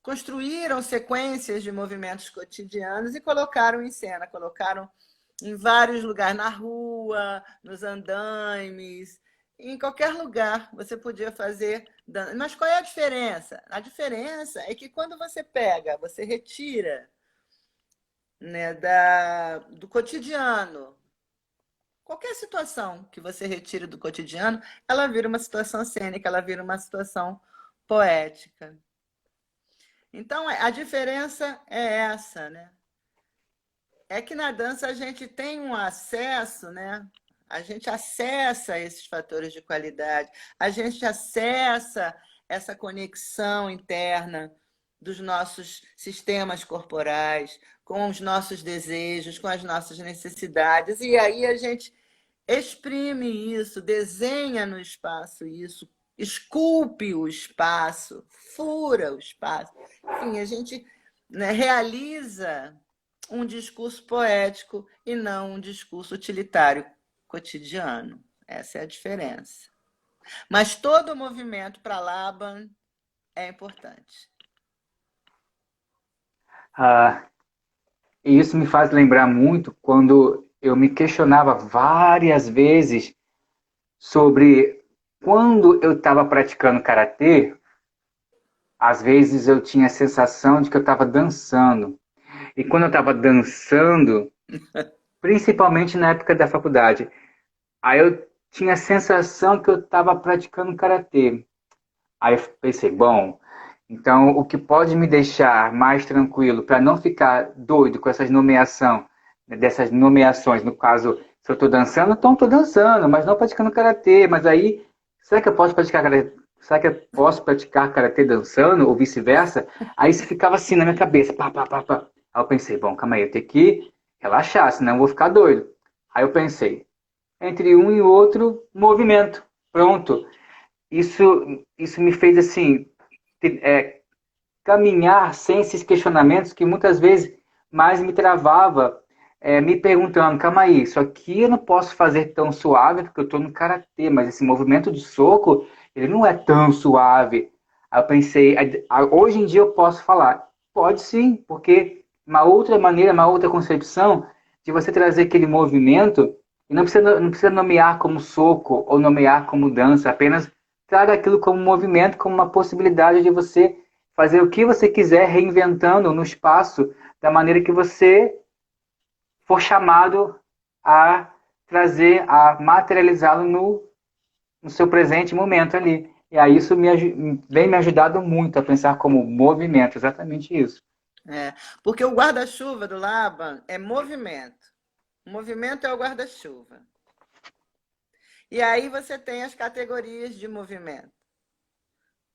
S2: construíram sequências de movimentos cotidianos e colocaram em cena, colocaram em vários lugares, na rua, nos andaimes, em qualquer lugar você podia fazer. Mas qual é a diferença? A diferença é que quando você pega, você retira, né, do cotidiano, qualquer situação que você retire do cotidiano, ela vira uma situação cênica, ela vira uma situação poética. Então, a diferença é essa, né? É que na dança a gente tem um acesso, né? A gente acessa esses fatores de qualidade, a gente acessa essa conexão interna dos nossos sistemas corporais, com os nossos desejos, com as nossas necessidades, e aí a gente exprime isso, desenha no espaço isso, esculpe o espaço, fura o espaço. Enfim, a gente, né, realiza um discurso poético e não um discurso utilitário cotidiano. Essa é a diferença. Mas todo o movimento para Laban é importante.
S1: E isso me faz lembrar muito quando eu me questionava várias vezes sobre quando eu estava praticando karatê, às vezes eu tinha a sensação de que eu estava dançando. E quando eu estava dançando, principalmente na época da faculdade, aí eu tinha a sensação que eu estava praticando karatê. Aí eu pensei, bom, então o que pode me deixar mais tranquilo para não ficar doido com essas nomeação, né, dessas nomeações, no caso, se eu estou dançando, então estou dançando, mas não praticando karatê. Mas aí, será que eu posso praticar karatê? Será que eu posso praticar karatê dançando ou vice-versa? Aí isso ficava assim na minha cabeça, pá, pá, pá, pá. Aí eu pensei, bom, calma aí, eu tenho que relaxar, senão eu vou ficar doido. Aí eu pensei, entre um e outro, movimento. Pronto. Isso me fez assim caminhar sem esses questionamentos que muitas vezes mais me travava, me perguntando, calma aí, isso aqui eu não posso fazer tão suave porque eu estou no karatê, mas esse movimento de soco, ele não é tão suave. Aí eu pensei, hoje em dia eu posso falar, pode sim, porque uma outra maneira, uma outra concepção de você trazer aquele movimento, e não precisa nomear como soco ou nomear como dança, apenas traga aquilo como movimento, como uma possibilidade de você fazer o que você quiser, reinventando no espaço da maneira que você for chamado a trazer, a materializá-lo no seu presente momento ali. E aí isso vem me ajudado muito a pensar como movimento, exatamente isso.
S2: Porque o guarda-chuva do Laban é movimento. O movimento é o guarda-chuva. E aí você tem as categorias de movimento.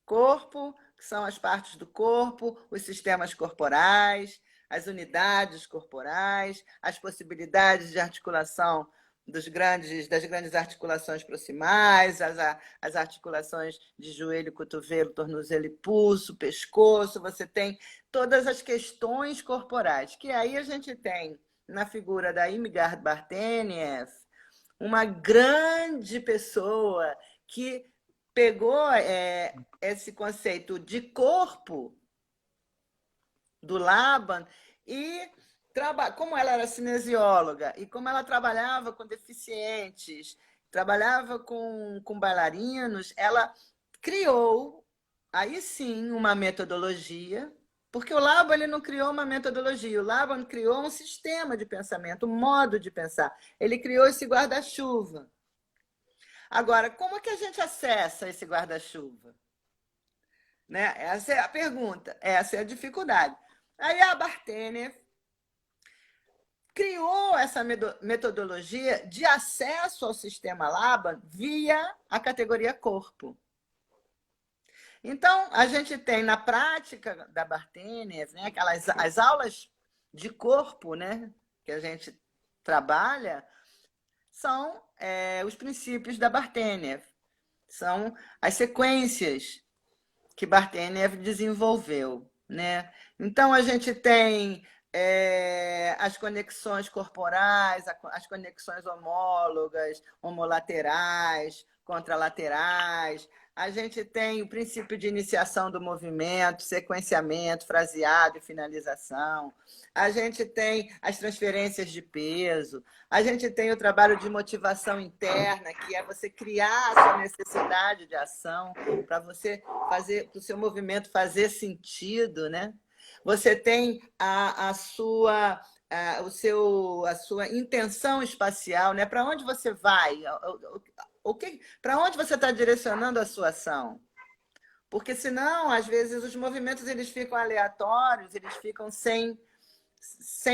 S2: Corpo, que são as partes do corpo, os sistemas corporais, as unidades corporais, as possibilidades de articulação das grandes articulações proximais, as articulações de joelho, cotovelo, tornozelo e pulso, pescoço. Você tem todas as questões corporais, que aí a gente tem na figura da Irmgard Bartenieff, uma grande pessoa que pegou esse conceito de corpo do Laban e, como ela era cinesióloga e como ela trabalhava com deficientes, trabalhava com bailarinos, ela criou, aí sim, uma metodologia, porque o Laban ele não criou uma metodologia, o Laban criou um sistema de pensamento, um modo de pensar. Ele criou esse guarda-chuva. Agora, como é que a gente acessa esse guarda-chuva? Né? Essa é a pergunta, essa é a dificuldade. Aí a Bartenieff criou essa metodologia de acesso ao sistema Laban via a categoria corpo. Então, a gente tem na prática da Bartenieff, né, as aulas de corpo, né, que a gente trabalha, são os princípios da Barteniev. São as sequências que Barteniev desenvolveu, né? Então, a gente tem as conexões corporais, as conexões homólogas, homolaterais, contralaterais. A gente tem o princípio de iniciação do movimento, sequenciamento, fraseado e finalização. A gente tem as transferências de peso. A gente tem o trabalho de motivação interna, que é você criar a sua necessidade de ação para você fazer, para o seu movimento fazer sentido, né? Você tem a sua intenção espacial, né? Para onde você vai? Para onde você está direcionando a sua ação? Porque senão, às vezes, os movimentos eles ficam aleatórios, eles ficam sem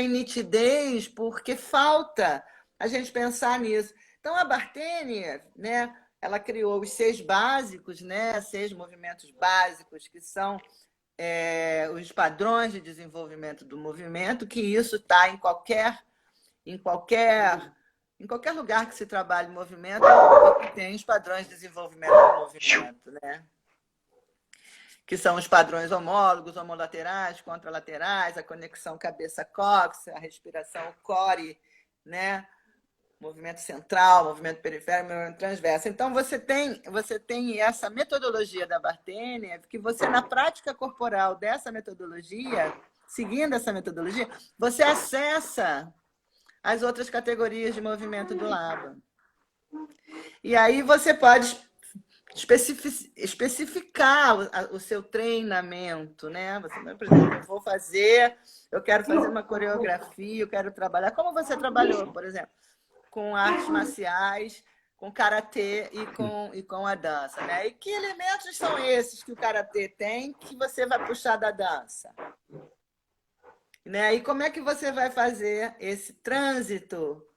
S2: nitidez, porque falta a gente pensar nisso. Então, a Barteniev, né, ela criou os 6 básicos, né, 6 movimentos básicos, que são os padrões de desenvolvimento do movimento, que isso está em qualquer lugar que se trabalhe movimento, tem os padrões de desenvolvimento do movimento, né? Que são os padrões homólogos, homolaterais, contralaterais, a conexão cabeça-cóccix, a respiração core, né? Movimento central, movimento periférico, movimento transverso. Então, você tem essa metodologia da Barteniev, que você, na prática corporal dessa metodologia, seguindo essa metodologia, você acessa as outras categorias de movimento do Laban. E aí você pode especificar o seu treinamento, né? Você, por exemplo, eu quero fazer uma coreografia, eu quero trabalhar. Como você trabalhou, por exemplo, com artes marciais, com karatê e com a dança, né? E que elementos são esses que o karatê tem que você vai puxar da dança? Né? E como é que você vai fazer esse trânsito,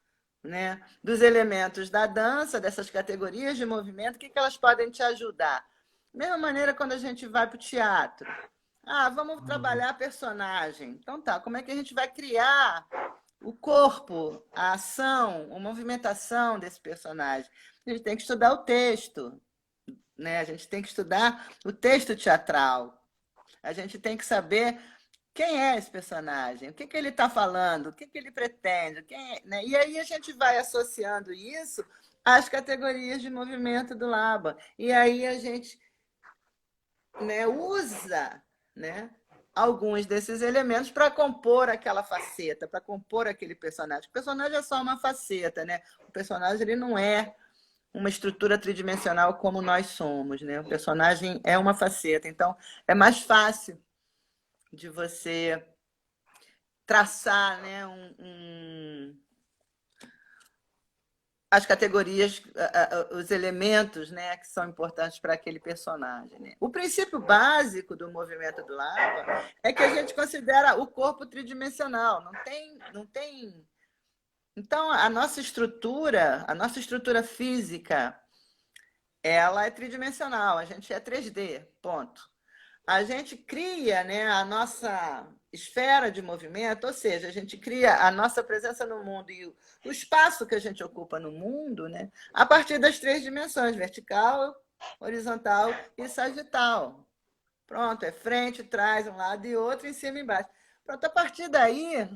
S2: né, dos elementos da dança, dessas categorias de movimento, o que elas podem te ajudar? Mesma maneira quando a gente vai para o teatro. Vamos trabalhar a personagem. Então tá, como é que a gente vai criar o corpo, a ação, a movimentação desse personagem? A gente tem que estudar o texto, né? A gente tem que estudar o texto teatral. A gente tem que saber quem é esse personagem, o que ele está falando, o que ele pretende, né? E aí a gente vai associando isso às categorias de movimento do Laban. E aí a gente, né, usa, né, alguns desses elementos para compor aquela faceta, para compor aquele personagem. O personagem é só uma faceta, né? O personagem ele não é uma estrutura tridimensional como nós somos, né? O personagem é uma faceta. Então, é mais fácil de você traçar, né, as categorias, os elementos, né, que são importantes para aquele personagem. Né? O princípio básico do movimento do Laban é que a gente considera o corpo tridimensional. Não tem. Então, a nossa estrutura física, ela é tridimensional. A gente é 3D, ponto. A gente cria, né, a nossa esfera de movimento, ou seja, a gente cria a nossa presença no mundo e o espaço que a gente ocupa no mundo, né, a partir das 3 dimensões, vertical, horizontal e sagital. Pronto, é frente, trás, um lado e outro, em cima e embaixo. Pronto, a partir daí,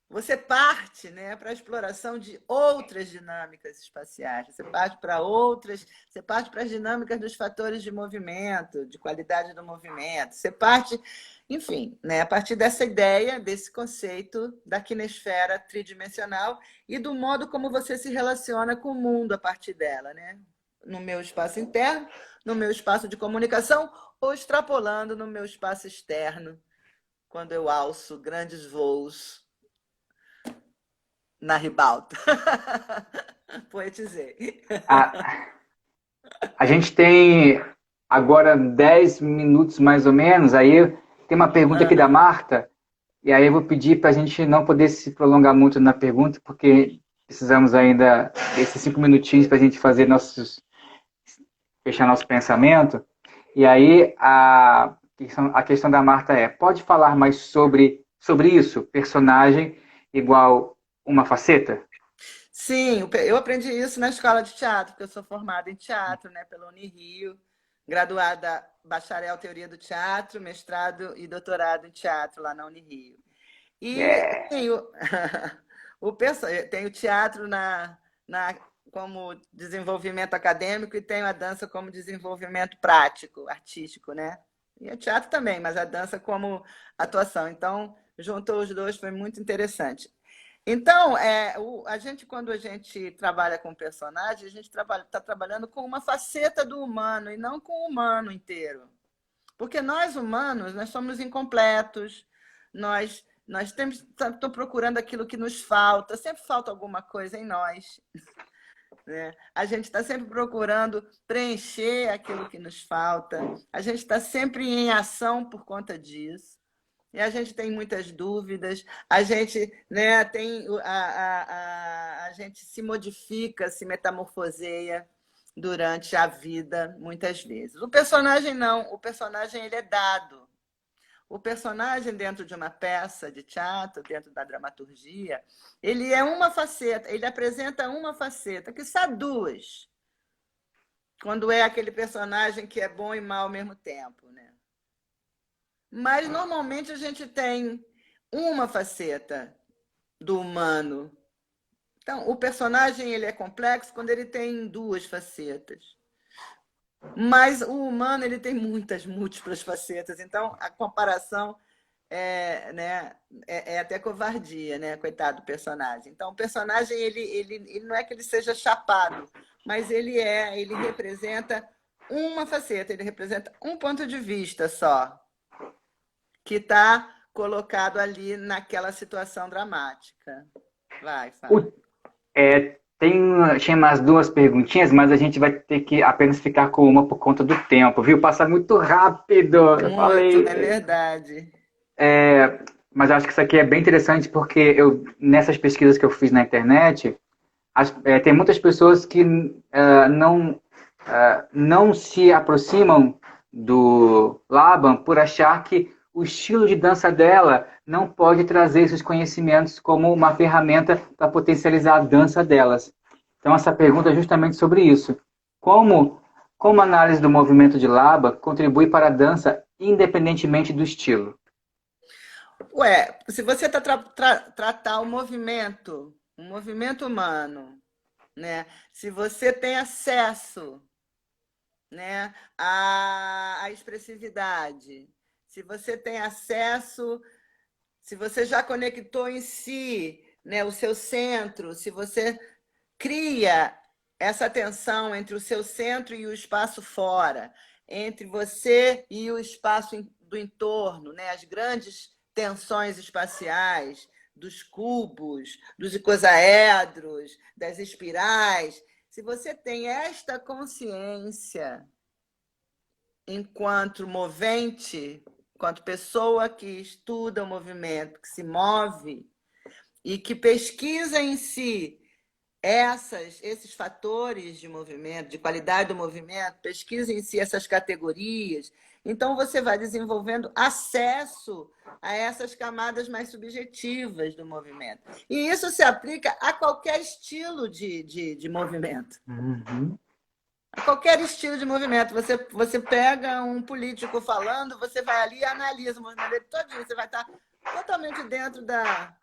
S2: você parte, né, para a exploração de outras dinâmicas espaciais. Você parte para as dinâmicas dos fatores de movimento, de qualidade do movimento. Você parte, enfim, né, a partir dessa ideia, desse conceito da quinesfera tridimensional e do modo como você se relaciona com o mundo a partir dela, né? No meu espaço interno, no meu espaço de comunicação ou extrapolando no meu espaço externo, quando eu alço grandes voos na ribalta. Poetizei.
S1: A gente tem agora 10 minutos mais ou menos, aí tem uma pergunta aqui da Marta, e aí eu vou pedir para a gente não poder se prolongar muito na pergunta, porque precisamos ainda desses 5 minutinhos para a gente fechar nosso pensamento. E aí a questão da Marta pode falar mais sobre isso? Personagem igual uma faceta?
S2: Sim, eu aprendi isso na escola de teatro, porque eu sou formada em teatro, né, pela Unirio, graduada bacharel teoria do teatro, mestrado e doutorado em teatro lá na Unirio. E
S1: É,
S2: tenho, tenho teatro como desenvolvimento acadêmico e tenho a dança como desenvolvimento prático, artístico, né? E o teatro também, mas a dança como atuação. Então, juntou os dois, foi muito interessante. Então, quando a gente trabalha com personagem, a gente está trabalhando com uma faceta do humano e não com o humano inteiro. Porque nós, humanos, nós somos incompletos, nós estamos procurando aquilo que nos falta, sempre falta alguma coisa em nós. Né? A gente está sempre procurando preencher aquilo que nos falta, a gente está sempre em ação por conta disso. E a gente tem muitas dúvidas, a gente, né, a gente se modifica, se metamorfoseia durante a vida, muitas vezes. O personagem não, o personagem ele é dado. O personagem dentro de uma peça de teatro, dentro da dramaturgia, ele é uma faceta, ele apresenta uma faceta, que só duas, quando é aquele personagem que é bom e mau ao mesmo tempo, né? Mas, normalmente, a gente tem uma faceta do humano. Então, o personagem ele é complexo quando ele tem duas facetas. Mas o humano ele tem muitas, múltiplas facetas. Então, a comparação é até covardia, né? Coitado do personagem. Então, o personagem ele não é que ele seja chapado, mas ele representa uma faceta, ele representa um ponto de vista só, que está colocado ali naquela situação dramática. Vai, Fábio.
S1: tinha mais duas perguntinhas, mas a gente vai ter que apenas ficar com uma por conta do tempo, viu? Passa muito rápido, eu
S2: Muito,
S1: falei.
S2: é verdade.
S1: Mas acho que isso aqui é bem interessante porque nessas pesquisas que eu fiz na internet, tem muitas pessoas que não se aproximam do Laban por achar que o estilo de dança dela não pode trazer esses conhecimentos como uma ferramenta para potencializar a dança delas. Então, essa pergunta é justamente sobre isso. Como a análise do movimento de Laban contribui para a dança independentemente do estilo?
S2: Ué, se você tratar o movimento humano, né? Se você tem acesso, né, à expressividade, se você tem acesso, se você já conectou em si, né, o seu centro, se você cria essa tensão entre o seu centro e o espaço fora, entre você e o espaço do entorno, né, as grandes tensões espaciais, dos cubos, dos icosaedros, das espirais. Se você tem esta consciência enquanto movente, enquanto pessoa que estuda o movimento, que se move e que pesquisa em si esses fatores de movimento, de qualidade do movimento, pesquisa em si essas categorias, então você vai desenvolvendo acesso a essas camadas mais subjetivas do movimento. E isso se aplica a qualquer estilo de movimento.
S1: Uhum.
S2: A qualquer estilo de movimento. Você pega um político falando, você vai ali e analisa o movimento dele todinho. Você vai estar totalmente dentro da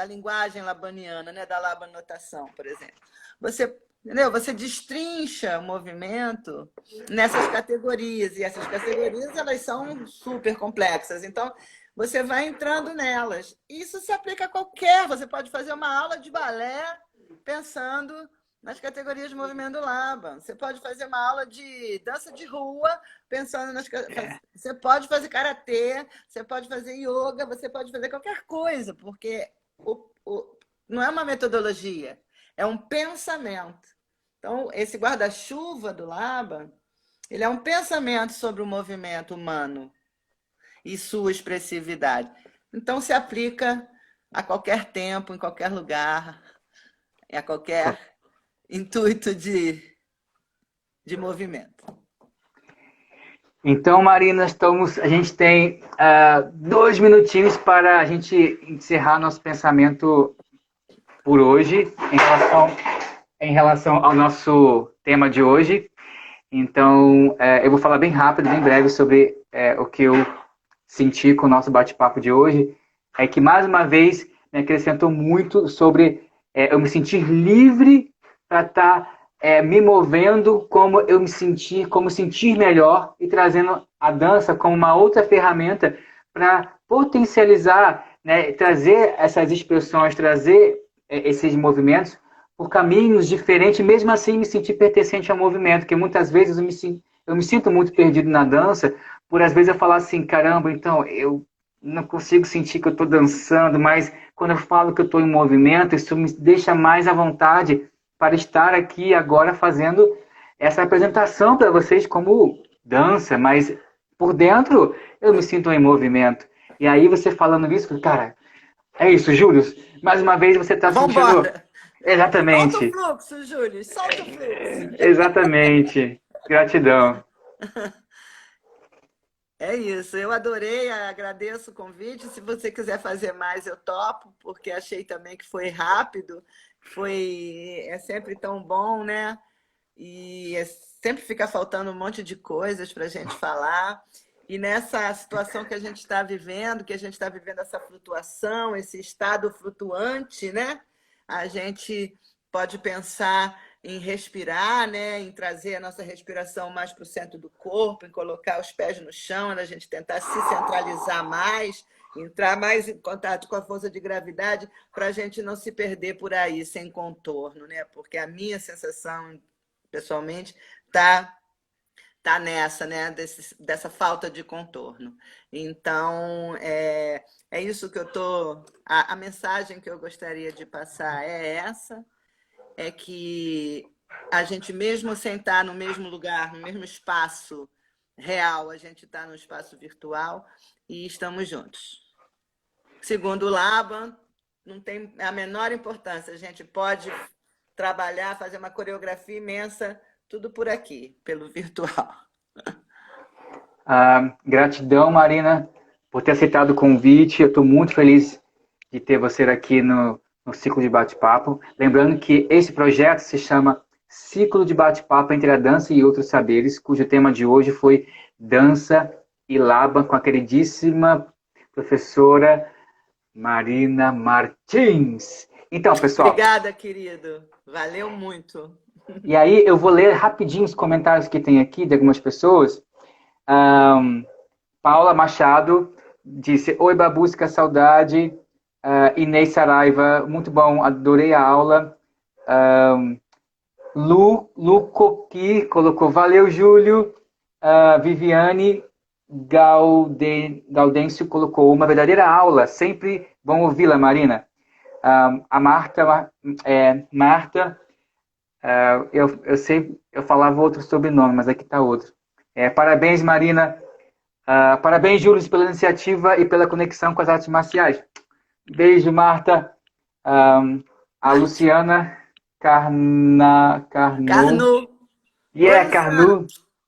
S2: linguagem labaniana, né? Da labanotação, por exemplo. Você destrincha o movimento nessas categorias, e essas categorias elas são super complexas. Então, você vai entrando nelas. Isso se aplica a qualquer. Você pode fazer uma aula de balé pensando nas categorias de movimento do Laban. Você pode fazer uma aula de dança de rua pensando nas... Você pode fazer karatê, você pode fazer yoga, você pode fazer qualquer coisa, porque não é uma metodologia, é um pensamento. Então, esse guarda-chuva do Laban, ele é um pensamento sobre o movimento humano e sua expressividade. Então, se aplica a qualquer tempo, em qualquer lugar, a qualquer intuito de movimento.
S1: Então, Marina, a gente tem 2 minutinhos para a gente encerrar nosso pensamento por hoje em relação ao nosso tema de hoje. Então, eu vou falar bem rápido, bem breve sobre o que eu senti com o nosso bate-papo de hoje. É que, mais uma vez, me acrescentou muito sobre eu me sentir livre para estar me movendo como eu me sentir, como sentir melhor e trazendo a dança como uma outra ferramenta para potencializar, né, trazer essas expressões, trazer esses movimentos por caminhos diferentes, mesmo assim me sentir pertencente ao movimento, que muitas vezes eu me sinto muito perdido na dança, por às vezes eu falar assim, caramba, então eu não consigo sentir que eu estou dançando, mas quando eu falo que eu estou em movimento, isso me deixa mais à vontade para estar aqui agora fazendo essa apresentação para vocês como dança, mas por dentro eu me sinto em movimento. E aí você falando isso, cara, é isso, Júlio. Mais uma vez você está sentindo.
S2: Vambora! Solta o
S1: Exatamente.
S2: fluxo, Júlio, solta o fluxo.
S1: Exatamente. Gratidão.
S2: É isso, eu adorei, agradeço o convite. Se você quiser fazer mais, eu topo, porque achei também que foi rápido, é sempre tão bom, né? E sempre fica faltando um monte de coisas para a gente falar. E nessa situação que a gente está vivendo, que a gente está vivendo essa flutuação, esse estado flutuante, né? A gente pode pensar em respirar, né? Em trazer a nossa respiração mais para o centro do corpo, em colocar os pés no chão, a gente tentar se centralizar mais, entrar mais em contato com a força de gravidade, para a gente não se perder por aí, sem contorno, né? Porque a minha sensação, pessoalmente, tá nessa, né? Dessa falta de contorno. Então, é isso que eu tô. A mensagem que eu gostaria de passar é essa: é que a gente, mesmo sem estar no mesmo lugar, no mesmo espaço real, a gente está no espaço virtual e estamos juntos. Segundo o Laban, não tem a menor importância. A gente pode trabalhar, fazer uma coreografia imensa, tudo por aqui, pelo virtual.
S1: Gratidão, Marina, por ter aceitado o convite. Eu estou muito feliz de ter você aqui no Ciclo de Bate-Papo. Lembrando que esse projeto se chama Ciclo de Bate-Papo entre a Dança e Outros Saberes, cujo tema de hoje foi Dança e Laban, com a queridíssima professora Marina Martins. Então, pessoal.
S2: Obrigada, querido. Valeu muito.
S1: E aí eu vou ler rapidinho os comentários que tem aqui de algumas pessoas. Paula Machado disse: Oi, Babusca, saudade. Inês Saraiva, muito bom, adorei a aula. Lu Coqui colocou: Valeu, Júlio. Viviane Gaudêncio colocou: Uma verdadeira aula, sempre bom ouvi-la, Marina. A Marta, eu sei, eu falava outro sobrenome, mas aqui está outro. Parabéns, Marina. Parabéns, Júlio, pela iniciativa e pela conexão com as artes marciais. Beijo, Marta. A Luciana Carnu. Carnu.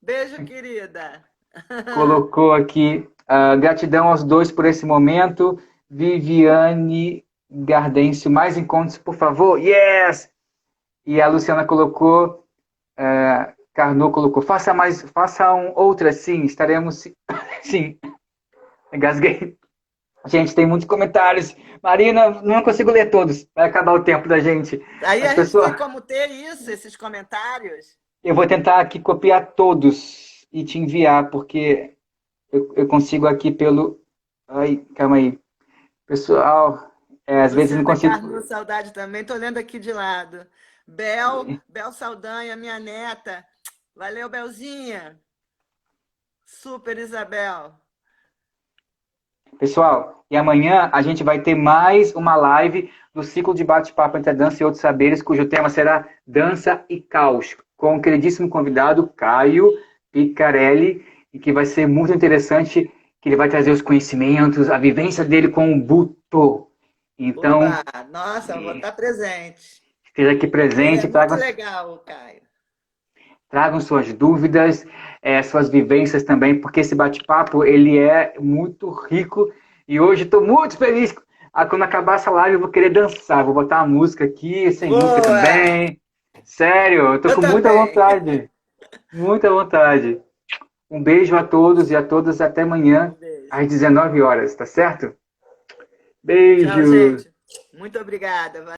S2: Beijo, querida.
S1: Colocou aqui. Gratidão aos dois por esse momento. Viviane Gardêncio, mais encontros, por favor. Yes! E a Luciana colocou, Carnot colocou, faça outra, sim, estaremos, sim, engasguei. Gente, tem muitos comentários. Marina, não consigo ler todos, vai acabar o tempo da gente.
S2: Aí a gente tem como ter isso, esses comentários?
S1: Eu vou tentar aqui copiar todos e te enviar, porque eu consigo aqui pelo... Ai, calma aí. Pessoal, às vezes eu não consigo...
S2: Carlos, saudade também, tô lendo aqui de lado. Bel Saldanha, minha neta. Valeu, Belzinha. Super, Isabel.
S1: Pessoal, e amanhã a gente vai ter mais uma live do ciclo de bate-papo entre a dança e outros saberes, cujo tema será Dança e Caos, com o queridíssimo convidado Caio Picarelli, e que vai ser muito interessante, que ele vai trazer os conhecimentos, a vivência dele com o Buto. Então,
S2: nossa, vou estar presente.
S1: Esteja aqui presente.
S2: Ele é muito legal, Caio.
S1: Tragam suas dúvidas, suas vivências também, porque esse bate-papo ele é muito rico e hoje estou muito feliz. Quando acabar essa live eu vou querer dançar, vou botar uma música aqui, sem música
S2: Boa!
S1: também. Sério, eu tô
S2: Eu
S1: com muita
S2: também.
S1: vontade, muita vontade. Um beijo a todos e a todas até amanhã
S2: Um beijo.
S1: às 19 horas, tá certo?
S2: Tchau,
S1: Beijo!
S2: gente. Muito obrigada.